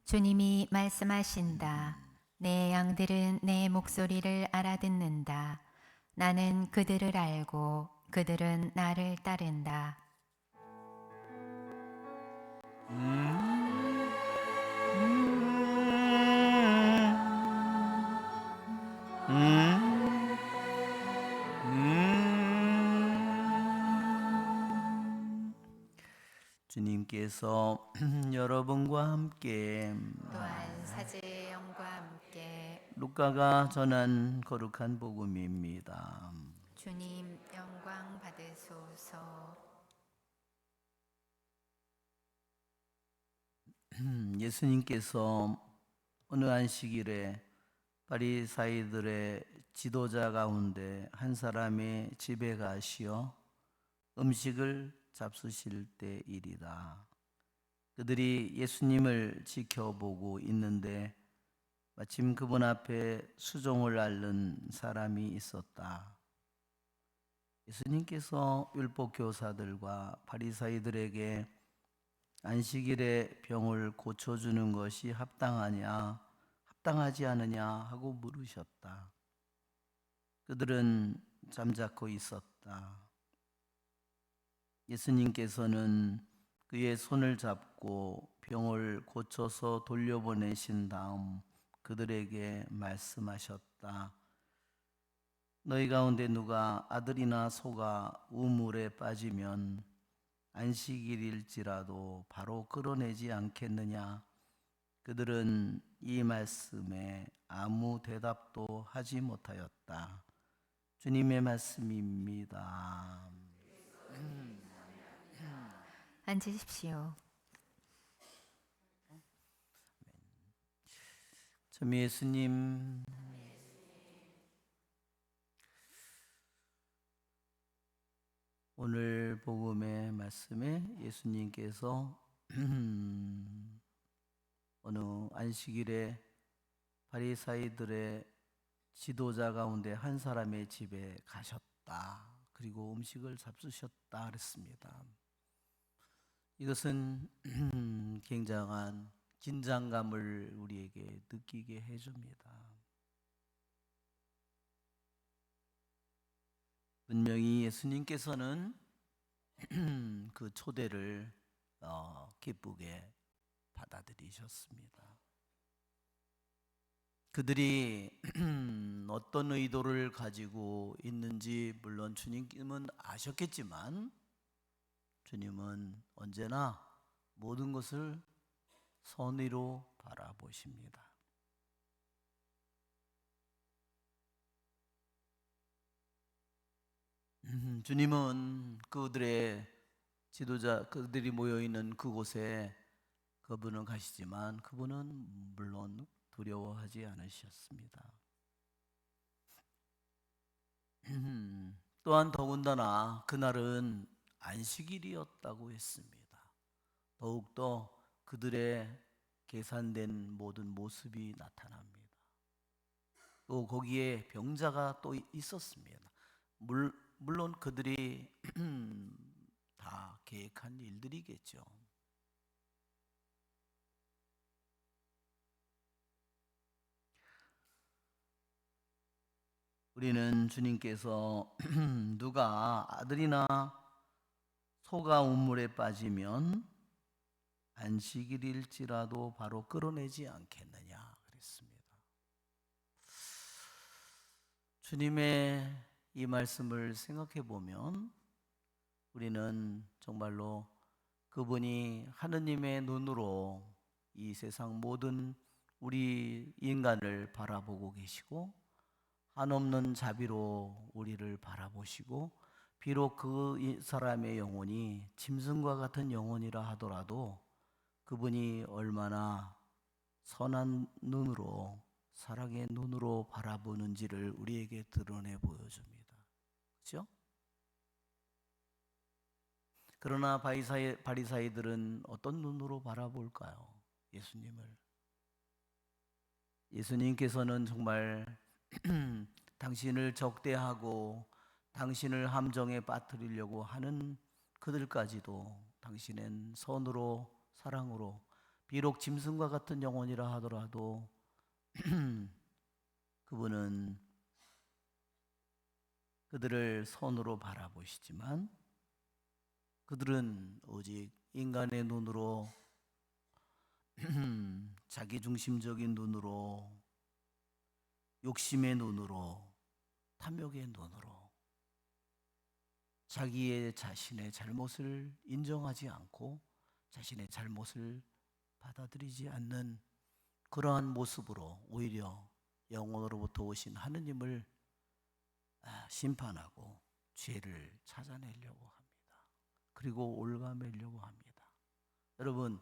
주님이 말씀하신다. 내 양들은 내 목소리를 알아듣는다. 나는 그들을 알고 그들은 나를 따른다. 주님께서 여러분과 함께 또한 사제의 영과 함께 루카가 전한 거룩한 복음입니다. 주님 영광 받으소서. 예수님께서 어느 안식일에 바리사이들의 지도자 가운데 한 사람의 집에 가시어 음식을 잡수실 때일이다. 그들이 예수님을 지켜보고 있는데 마침 그분 앞에 수종을 앓는 사람이 있었다. 예수님께서 율법 교사들과 바리사이들에게 안식일에 병을 고쳐주는 것이 합당하지 않으냐 하고 물으셨다. 그들은 잠자코 있었다. 예수님께서는 그의 손을 잡고 병을 고쳐서 돌려보내신 다음 그들에게 말씀하셨다. 너희 가운데 누가 아들이나 소가 우물에 빠지면 안식일일지라도 바로 끌어내지 않겠느냐? 그들은 이 말씀에 아무 대답도 하지 못하였다. 주님의 말씀입니다. 앉으십시오. 참 예수님, 오늘 복음의 말씀에 예수님께서 어느 안식일에 바리사이들의 지도자 가운데 한 사람의 집에 가셨다. 그리고 음식을 잡수셨다 그랬습니다. 이것은 굉장한 긴장감을 우리에게 느끼게 해줍니다. 분명히 예수님께서는 그 초대를 기쁘게 받아들이셨습니다. 그들이 어떤 의도를 가지고 있는지 물론 주님은 아셨겠지만 주님은 언제나 모든 것을 선의로 바라보십니다. 주님은 그들의 지도자, 그들이 모여있는 그곳에 그분은 가시지만 그분은 물론 두려워하지 않으셨습니다. 또한 더군다나 그날은 안식일이었다고 했습니다. 더욱더 그들의 계산된 모든 모습이 나타납니다. 또 거기에 병자가 또 있었습니다. 물론 그들이 다 계획한 일들이겠죠. 우리는 주님께서 누가 아들이나 소가 우물에 빠지면 안식일일지라도 바로 끌어내지 않겠느냐 그랬습니다. 주님의 이 말씀을 생각해 보면 우리는 정말로 그분이 하느님의 눈으로 이 세상 모든 우리 인간을 바라보고 계시고 한없는 자비로 우리를 바라보시고 비록 그 사람의 영혼이 짐승과 같은 영혼이라 하더라도 그분이 얼마나 선한 눈으로 사랑의 눈으로 바라보는지를 우리에게 드러내 보여줍니다. 그렇죠? 그러나 바리사이들은 어떤 눈으로 바라볼까요? 예수님을. 예수님께서는 정말 당신을 적대하고 당신을 함정에 빠뜨리려고 하는 그들까지도 당신은 선으로 사랑으로 비록 짐승과 같은 영혼이라 하더라도 그분은 그들을 선으로 바라보시지만 그들은 오직 인간의 눈으로 자기중심적인 눈으로 욕심의 눈으로 탐욕의 눈으로 자기의 자신의 잘못을 인정하지 않고 자신의 잘못을 받아들이지 않는 그러한 모습으로 오히려 영원으로부터 오신 하느님을 심판하고 죄를 찾아내려고 합니다. 그리고 올가매려고 합니다. 여러분,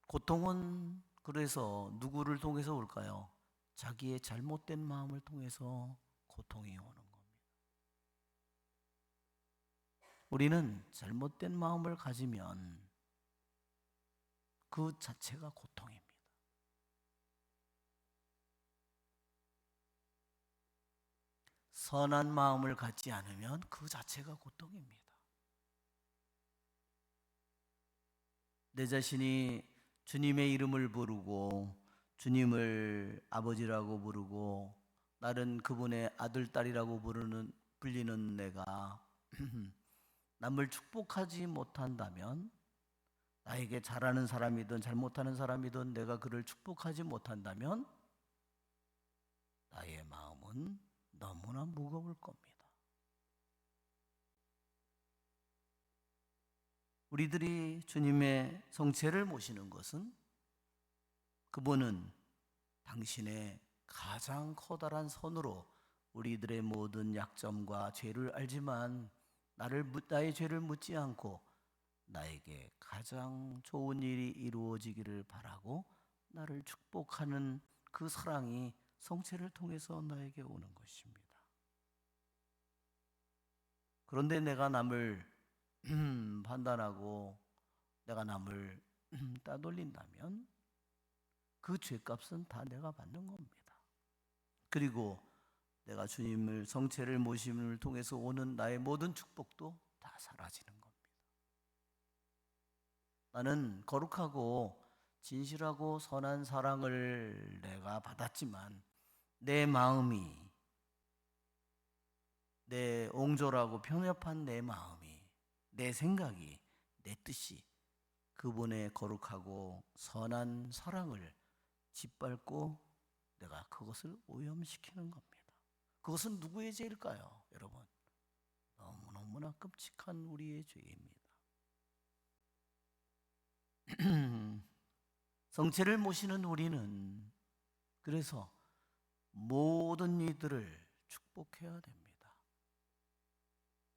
고통은 그래서 누구를 통해서 올까요? 자기의 잘못된 마음을 통해서 고통이 오는 겁니다. 우리는 잘못된 마음을 가지면 그 자체가 고통입니다. 선한 마음을 갖지 않으면 그 자체가 고통입니다. 내 자신이 주님의 이름을 부르고 주님을 아버지라고 부르고 나는 그분의 아들, 딸이라고 불리는 내가 남을 축복하지 못한다면, 나에게 잘하는 사람이든 잘못하는 사람이든 내가 그를 축복하지 못한다면 나의 마음은 너무나 무거울 겁니다. 우리들이 주님의 성체를 모시는 것은 그분은 당신의 가장 커다란 선으로 우리들의 모든 약점과 죄를 알지만 나의 죄를 묻지 않고 나에게 가장 좋은 일이 이루어지기를 바라고 나를 축복하는 그 사랑이 성체를 통해서 나에게 오는 것입니다. 그런데 내가 남을 판단하고 내가 남을 따돌린다면 그 죄값은 다 내가 받는 겁니다. 그리고 내가 주님을 성체를 모심을 통해서 오는 나의 모든 축복도 다 사라지는 겁니다. 나는 거룩하고 진실하고 선한 사랑을 내가 받았지만 내 마음이, 내 옹졸하고 편협한 내 마음이, 내 생각이, 내 뜻이 그분의 거룩하고 선한 사랑을 짓밟고 내가 그것을 오염시키는 겁니다. 그것은 누구의 죄일까요, 여러분? 너무너무나 끔찍한 우리의 죄입니다. 성체를 모시는 우리는 그래서 모든 이들을 축복해야 됩니다.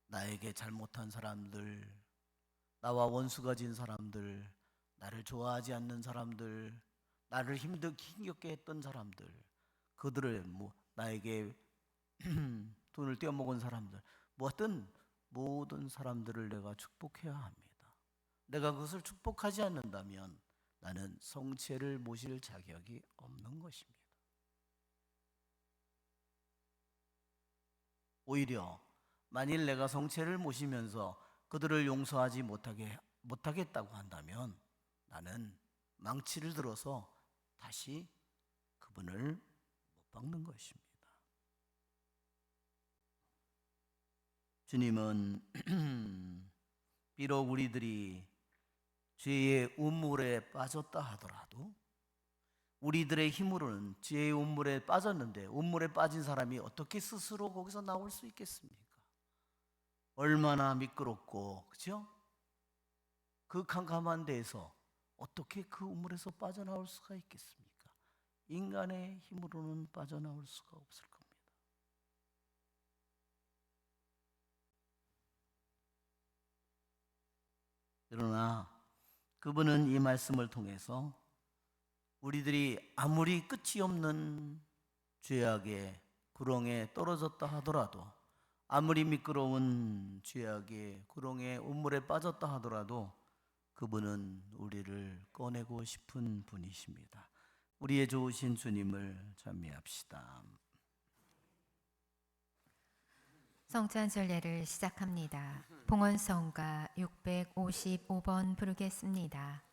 나에게 잘못한 사람들, 나와 원수가 진 사람들, 나를 좋아하지 않는 사람들, 나를 힘겹게 했던 사람들, 그들을 나에게 돈을 떼어먹은 사람들, 어떤 모든 사람들을 내가 축복해야 합니다. 내가 그것을 축복하지 않는다면 나는 성체를 모실 자격이 없는 것입니다. 오히려 만일 내가 성체를 모시면서 그들을 용서하지 못하겠다고 한다면 나는 망치를 들어서 다시 그분을 못 박는 것입니다. 주님은 비록 우리들이 죄의 우물에 빠졌다 하더라도 우리들의 힘으로는 죄의 우물에 빠졌는데 우물에 빠진 사람이 어떻게 스스로 거기서 나올 수 있겠습니까? 얼마나 미끄럽고, 그렇죠? 그 캄캄한 데에서 어떻게 그 우물에서 빠져나올 수가 있겠습니까? 인간의 힘으로는 빠져나올 수가 없을 겁니다. 그러나 그분은 이 말씀을 통해서 우리들이 아무리 끝이 없는 죄악의 구렁에 떨어졌다 하더라도, 아무리 미끄러운 죄악의 구렁에 우물에 빠졌다 하더라도 그분은 우리를 꺼내고 싶은 분이십니다. 우리의 좋으신 주님을 찬미합시다. 성찬절례를 시작합니다. 봉헌성가 655번 부르겠습니다.